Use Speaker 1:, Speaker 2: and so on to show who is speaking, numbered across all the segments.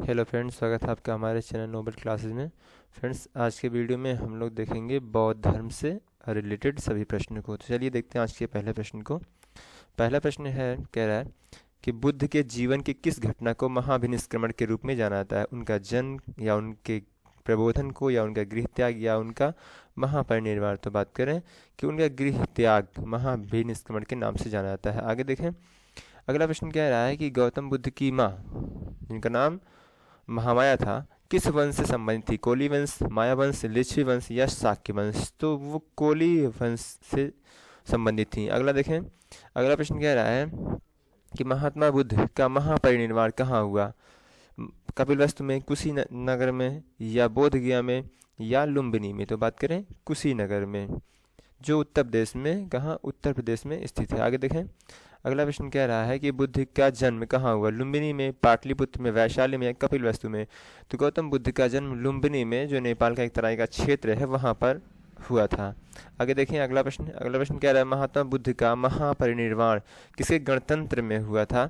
Speaker 1: Hello friends, स्वागत है आपका हमारे चैनल नोबल क्लासेस में। फ्रेंड्स, आज के वीडियो में हम लोग देखेंगे बौद्ध धर्म से रिलेटेड सभी प्रश्नों को। तो चलिए देखते हैं आज के पहले प्रश्न को। पहला प्रश्न है, कह रहा है कि बुद्ध के जीवन की किस घटना को महाभिनिष्क्रमण के रूप में जाना जाता है? उनका जन्म, या उनके प्रबोधन को, या उनका गृह त्याग, या उनका महापरिनिर्वाण? तो बात करें कि उनका गृह त्याग महाभिनिष्क्रमण के नाम से जाना जाता है। आगे देखें, अगला प्रश्न कह रहा है कि गौतम बुद्ध की माँ, जिनका नाम महामाया था, किस वंश से संबंधित थी? कोली वंश, माया वंश, लिच्छवी वंश, या शाक्य वंश? तो वो कोली वंश से संबंधित थी। अगला देखें, अगला प्रश्न कह रहा है कि महात्मा बुद्ध का महापरिनिर्वाण कहाँ हुआ? कपिलवस्तु में, कुशीनगर में, या बोध गया में, या लुम्बिनी में? तो बात करें कुशीनगर में, जो उत्तर प्रदेश में, कहाँ? उत्तर प्रदेश में स्थित है। आगे देखें, अगला प्रश्न कह रहा है कि बुद्ध का जन्म कहाँ हुआ? लुम्बिनी में, पाटलिपुत्र में, वैशाली में, कपिलवस्तु में? तो गौतम बुद्ध का जन्म लुम्बिनी में, जो नेपाल का एक तरह का क्षेत्र है, वहाँ पर हुआ था। आगे देखें, अगला प्रश्न कह रहा है महात्मा बुद्ध का महापरिनिर्वाण किसके गणतंत्र में हुआ था?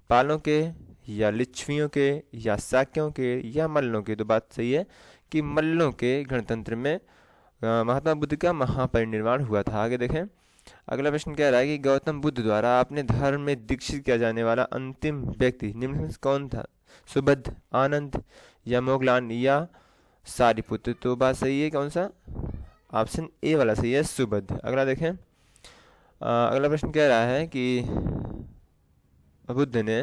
Speaker 1: पालों के, या लिच्छवियों के, या शाक्यों के, या मल्लों के? तो बात सही है कि मल्लों के गणतंत्र में महात्मा बुद्ध का महापरिनिर्वाण हुआ था। आगे देखें, अगला प्रश्न कह रहा है कि गौतम बुद्ध द्वारा अपने धर्म में दीक्षित किया जाने वाला अंतिम व्यक्ति निम्न में से कौन था? सुबुद्ध, आनंद, या मोगलान, या सारिपुत्र? तो बात सही है, कौन सा? ऑप्शन ए वाला सही है, सुबुद्ध। अगला देखें, अगला प्रश्न कह रहा है कि बुद्ध ने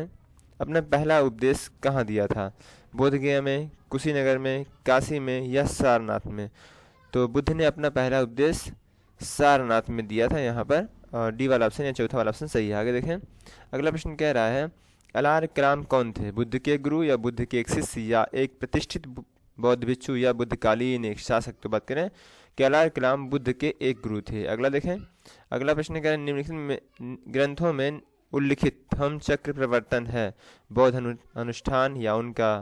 Speaker 1: अपना पहला उपदेश कहाँ दिया था? बोध गया में, कुशीनगर में, काशी में, या सारनाथ में? तो बुद्ध ने अपना पहला उपदेश सारनाथ में दिया था। यहाँ पर डी वाला ऑप्शन या चौथा वाला ऑप्शन सही है। आगे देखें, अगला प्रश्न कह रहा है अलार कलाम कौन थे? बुद्ध के गुरु, या बुद्ध के एक शिष्य, या एक प्रतिष्ठित बौद्ध भिक्षु, या बुद्धकालीन एक शासक? तो बात करें कि अलार कलाम बुद्ध के एक गुरु थे। अगला देखें, अगला प्रश्न कह रहा है निम्नलिखित ग्रंथों में उल्लिखित धम्म चक्र प्रवर्तन है बौद्ध अनुष्ठान, या उनका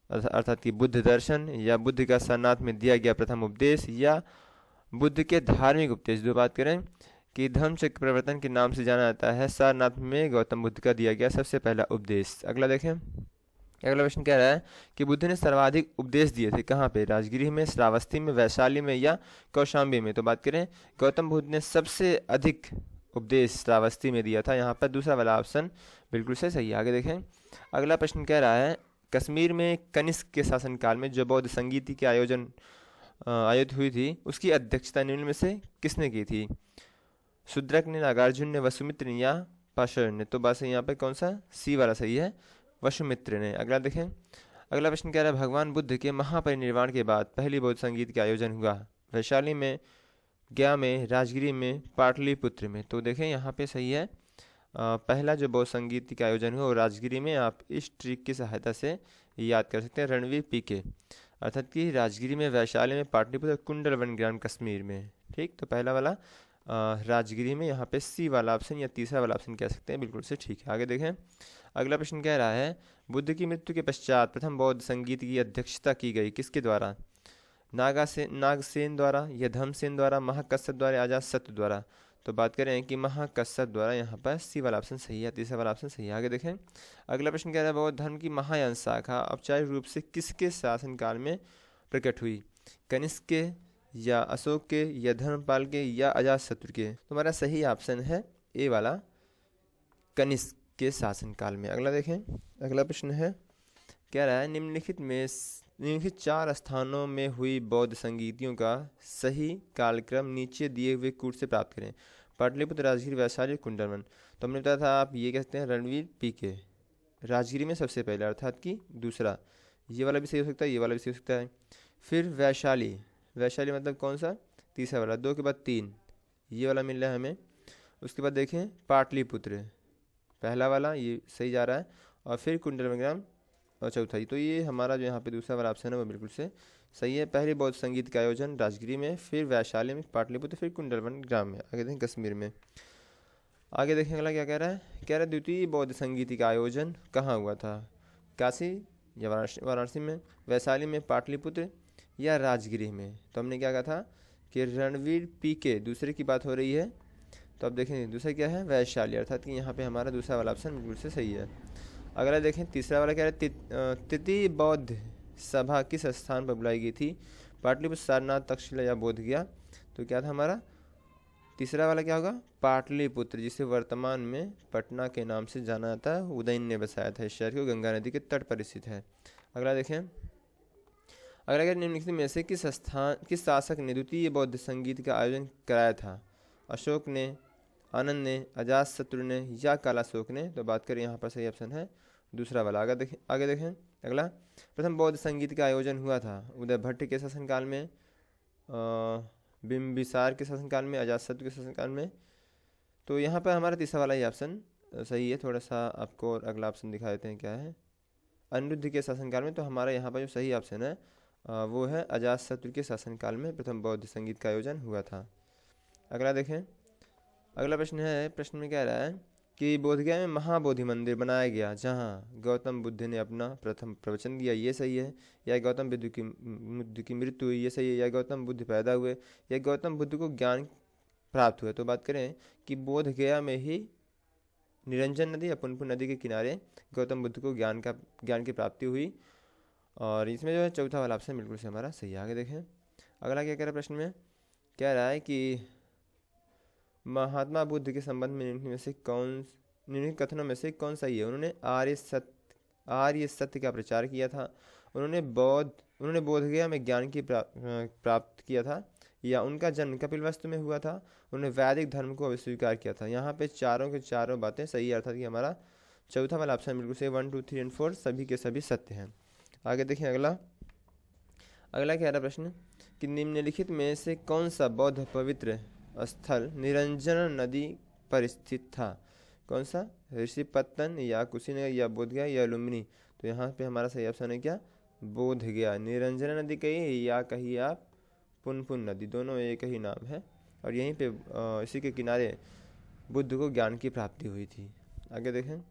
Speaker 1: अर्थात कि बुद्ध दर्शन, या बुद्ध का सारनाथ में दिया गया प्रथम उपदेश, या बुद्ध के धार्मिक उपदेश? जो बात करें कि धम्म चक्र प्रवर्तन के नाम से जाना जाता है सारनाथ में गौतम बुद्ध का दिया गया सबसे पहला उपदेश। अगला देखें, अगला प्रश्न कह रहा है कि बुद्ध ने सर्वाधिक उपदेश दिए थे कहाँ पे? राजगृह में, श्रावस्ती में, वैशाली में, या कौशाम्बी में? तो बात करें गौतम बुद्ध ने सबसे अधिक उपदेश श्रावस्ती में दिया था। यहाँ पर दूसरा वाला ऑप्शन बिल्कुल से सही है। आगे देखें, अगला प्रश्न कह रहा है कश्मीर में कनिष्क के शासनकाल में जो बौद्ध संगीत की आयोजित हुई थी, उसकी अध्यक्षता निम्न में से किसने की थी? शूद्रक ने, नागार्जुन ने, वसुमित्र ने, या पाशर ने? तो बस यहाँ पे कौन सा? सी वाला सही है, वसुमित्र ने। अगला देखें, अगला प्रश्न कह रहा है भगवान बुद्ध के महापरिनिर्वाण के बाद पहली बौद्ध संगीत का आयोजन हुआ वैशाली में, गया में, राजगिरी में, पाटलिपुत्र में? तो देखें यहाँ पे सही है, पहला जो बौद्ध संगीत का आयोजन हुआ वो राजगिरी में। आप इस ट्रिक की सहायता से याद कर सकते हैं, रणवीर पीके, अर्थात कि राजगिरी में, वैशाली में, पाटलिपुत्र, कुंडलवन ग्राम कश्मीर में। ठीक, तो पहला वाला राजगिरी में, यहाँ पे सी वाला ऑप्शन या तीसरा वाला ऑप्शन कह सकते हैं, बिल्कुल से ठीक है। आगे देखें, अगला प्रश्न कह रहा है बुद्ध की मृत्यु के पश्चात प्रथम बौद्ध संगीत की अध्यक्षता की गई किसके द्वारा? नागसेन द्वारा, या धम्मसेन द्वारा, महाकश्यप द्वारा, या अजातशत्रु द्वारा? तो बात करें कि महाकश्यप द्वारा। यहाँ पर सी वाला ऑप्शन सही है, तीसरा वाला ऑप्शन सही है। आगे देखें, अगला प्रश्न कह रहा है बौद्ध धर्म की महायान शाखा औपचारिक रूप से किसके शासनकाल में प्रकट हुई? कनिष्क के, या अशोक के, या धर्मपाल के, या अजातशत्रु के? तो हमारा सही ऑप्शन है ए वाला, कनिष्क के शासनकाल में। अगला देखें, अगला प्रश्न है, कह रहा है निम्नलिखित 4 स्थानों में हुई बौद्ध संगीतियों का सही कालक्रम नीचे दिए हुए कूट से प्राप्त करें। पाटलिपुत्र, राजगिरी, वैशाली, कुंडलवन? तो हमने बताया था, आप ये कहते हैं रणवीर पीके। राजगिरी में सबसे पहले, अर्थात कि दूसरा, ये वाला भी सही हो सकता है, ये वाला भी सही हो सकता है। फिर वैशाली, वैशाली मतलब कौन सा? तीसरा वाला, 2 के बाद 3, ये वाला मिल रहा है हमें। उसके बाद देखें पाटलिपुत्र, पहला वाला ये सही जा रहा है, और फिर कुंडलवन ग्राम और चौथा। तो ये हमारा जो यहाँ पे दूसरा वाला ऑप्शन है वो बिल्कुल से सही है। पहले बौद्ध संगीत का आयोजन राजगिरी में, फिर वैशाली में, पाटलिपुत्र, फिर कुंडलवन ग्राम में। आगे देखें कश्मीर में। आगे देखें अगला क्या कह रहा है, कह रहा है द्वितीय बौद्ध संगीत का आयोजन कहाँ हुआ था? काशी या वाराणसी में, वैशाली में, पाटलिपुत्र, या राजगिरी में? तो हमने क्या कहा था कि रणवीर पीके दूसरे की बात हो रही है। तो अब देखें दूसरा क्या है, वैशाली, अर्थात कि यहाँ पे हमारा दूसरा वाला ऑप्शन बिल्कुल से सही है। अगला देखें तीसरा वाला क्या है, तृतीय बौद्ध सभा किस स्थान पर बुलाई गई थी, पाटलिपुत्र, सारनाथ, तक्षशिला या बोध गया। तो क्या था हमारा तीसरा वाला, क्या होगा, पाटलिपुत्र, जिसे वर्तमान में पटना के नाम से जाना जाता है। उदयन ने बसाया था इस शहर को, गंगा नदी के तट पर स्थित है। अगला देखें, अगला क्या, निम्नलिखित में से किस शासक ने द्वितीय बौद्ध संगीत का आयोजन कराया था, अशोक ने, आनंद ने, अजातशत्रु ने या कालाशोक ने। तो बात करें यहाँ पर सही ऑप्शन है दूसरा वाला। आगे देखें अगला, प्रथम बौद्ध संगीत का आयोजन हुआ था उदय भट्ट के शासनकाल में, बिंबिसार के शासनकाल में, अजातशत्रु के शासनकाल में। तो यहाँ पर हमारा तीसरा वाला ही ऑप्शन सही है। थोड़ा सा आपको और अगला ऑप्शन दिखा देते हैं क्या है, अनिरुद्ध के शासनकाल में। तो हमारा यहाँ पर जो सही ऑप्शन है वो है अजातशत्रु के शासनकाल में प्रथम बौद्ध संगीत का आयोजन हुआ था। अगला देखें, अगला प्रश्न है, प्रश्न में क्या रहा है कि बोधगया में महाबोधि मंदिर बनाया गया जहाँ गौतम बुद्ध ने अपना प्रथम प्रवचन दिया, ये सही है। या गौतम बुद्ध की मृत्यु हुई, ये सही है। या गौतम बुद्ध पैदा हुए, या गौतम बुद्ध को ज्ञान प्राप्त हुआ। तो बात करें कि बोधगया में ही निरंजन नदी या पुनपुन नदी के किनारे गौतम बुद्ध को ज्ञान की प्राप्ति हुई। और इसमें जो है चौथा वाला ऑप्शन बिल्कुल से हमारा सही है। आगे देखें अगला क्या कह रहा है, प्रश्न में कह रहा है कि महात्मा बुद्ध के संबंध में निम्नलिखित कथनों में से कौन सही है। उन्होंने आर्य सत्य का प्रचार किया था, उन्होंने बोधगया में ज्ञान की प्राप्त किया था, या उनका जन्म कपिलवस्तु में हुआ था, उन्होंने वैदिक धर्म को अस्वीकार किया था। यहाँ पे चारों के चारों बातें सही, अर्थात कि हमारा चौथा वाला ऑप्शन बिल्कुल से 1 2 3 और 4 सभी के सभी सत्य हैं। आगे देखिए अगला क्या रहा प्रश्न कि निम्नलिखित में से कौन सा बौद्ध पवित्र स्थल निरंजन नदी पर स्थित था। कौन सा, ऋषिपत्तन या कुशीनगर या बोधगया या लुम्बिनी। तो यहाँ पे हमारा सही ऑप्शन है क्या, बोधगया। निरंजन नदी कहिए या कहिए आप पुनपुन नदी, दोनों एक ही नाम है। और यहीं पे इसी के किनारे बुद्ध को ज्ञान की प्राप्ति हुई थी। आगे देखें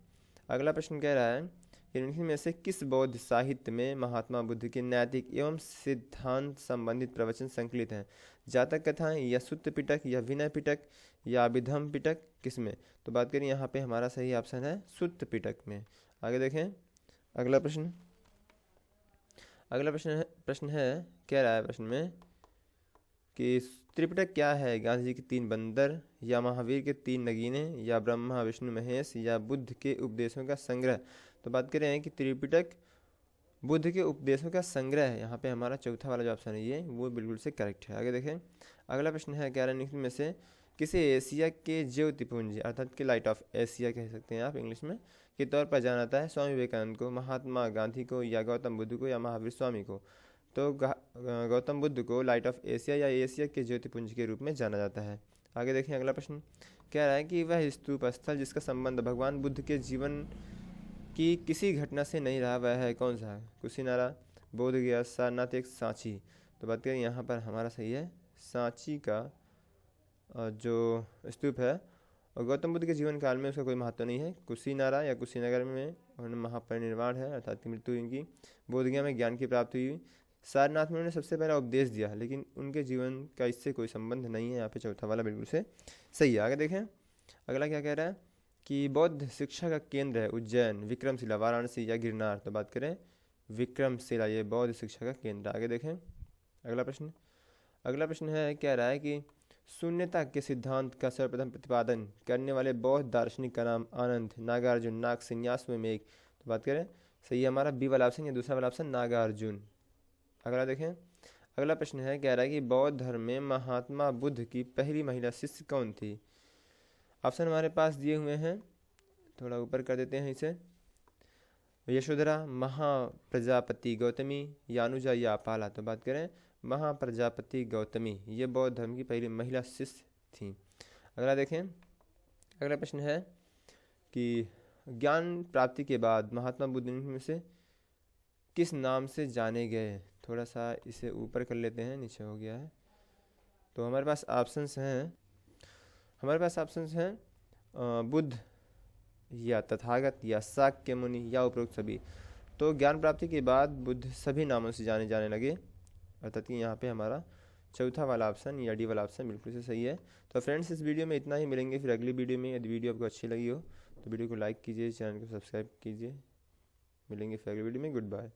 Speaker 1: अगला प्रश्न कह रहा है, इनमें में से किस बौद्ध साहित्य में महात्मा बुद्ध के नैतिक एवं सिद्धांत संबंधित प्रवचन संकलित हैं। जातक कथाएं, या सुत्त पिटक, या विनय पिटक, या अभिधम पिटक, किसमें। तो बात करें यहाँ पे हमारा सही ऑप्शन है सुत्त पिटक में। आगे देखें अगला प्रश्न है कह रहा है प्रश्न में कि त्रिपिटक क्या है, गांधी जी के 3 बंदर, या महावीर के 3 नगीने, या ब्रह्मा विष्णु महेश, या बुद्ध के उपदेशों का संग्रह। तो बात करें कि त्रिपिटक बुद्ध के उपदेशों का संग्रह है। यहाँ पे हमारा चौथा वाला जो ऑप्शन है ये वो बिल्कुल से करेक्ट है। आगे देखें अगला प्रश्न है, 11 निम्न में से किसे एशिया के ज्योतिपुंज अर्थात कि लाइट ऑफ एशिया कह सकते हैं आप इंग्लिश में के तौर पर जाना जाता है, स्वामी विवेकानंद को, महात्मा गांधी को, या गौतम बुद्ध को, या महावीर स्वामी को। तो गौतम बुद्ध को लाइट ऑफ एशिया या एशिया के ज्योतिपुंज के रूप में जाना जाता है। आगे देखें अगला प्रश्न कह रहा है कि वह स्तूप स्थल जिसका संबंध भगवान बुद्ध के जीवन की किसी घटना से नहीं रहा वह है कौन सा, कुशीनारा, बोधगया, सारनाथ, एक सांची। तो बात करें यहाँ पर हमारा सही है सांची का जो स्तूप है, और गौतम बुद्ध के जीवन काल में उसका कोई महत्व नहीं है। कुशीनारा या कुशीनगर में उन्होंने महापरिनिर्वाण है अर्थात मृत्यु इनकी, बोधगया में ज्ञान की प्राप्ति हुई, सारनाथ में उन्होंने सबसे पहला उपदेश दिया, लेकिन उनके जीवन का इससे कोई संबंध नहीं है। यहाँ पे चौथा वाला बिल्कुल से सही है। आगे देखें अगला क्या कह रहा है कि बौद्ध शिक्षा का केंद्र है उज्जैन, विक्रमशिला, वाराणसी, या गिरनार। तो बात करें विक्रमशिला, ये बौद्ध शिक्षा का केंद्र। आगे देखें अगला प्रश्न है कह रहा है कि शून्यता के सिद्धांत का सर्वप्रथम प्रतिपादन करने वाले बौद्ध दार्शनिक का नाम आनंद, नागार्जुन, नाग संन्यास में मेघ। तो बात करें सही है हमारा बी वाला ऑप्शन या दूसरा वाला ऑप्शन नागार्जुन। अगला देखें अगला प्रश्न है कह रहा है कि बौद्ध धर्म में महात्मा बुद्ध की पहली महिला शिष्य कौन थी। ऑप्शन हमारे पास दिए हुए हैं, थोड़ा ऊपर कर देते हैं इसे, यशोधरा, महाप्रजापति गौतमी, यानुजा, या अपाला। तो बात करें महाप्रजापति गौतमी, ये बौद्ध धर्म की पहली महिला शिष्य थी। अगला देखें अगला प्रश्न है कि ज्ञान प्राप्ति के बाद महात्मा बुद्ध में से किस नाम से जाने गए। थोड़ा सा इसे ऊपर कर लेते हैं, नीचे हो गया है। तो हमारे पास ऑप्शंस हैं बुद्ध, या तथागत, या शाक्य मुनि, या उपरोक्त सभी। तो ज्ञान प्राप्ति के बाद बुद्ध सभी नामों से जाने लगे, अर्थात कि यहाँ पे हमारा चौथा वाला ऑप्शन या डी वाला ऑप्शन बिल्कुल से सही है। तो फ्रेंड्स इस वीडियो में इतना ही, मिलेंगे फिर अगली वीडियो में। यदि वीडियो आपको अच्छी लगी हो तो वीडियो को लाइक कीजिए, चैनल को सब्सक्राइब कीजिए। मिलेंगे फिर अगली वीडियो में। Good bye.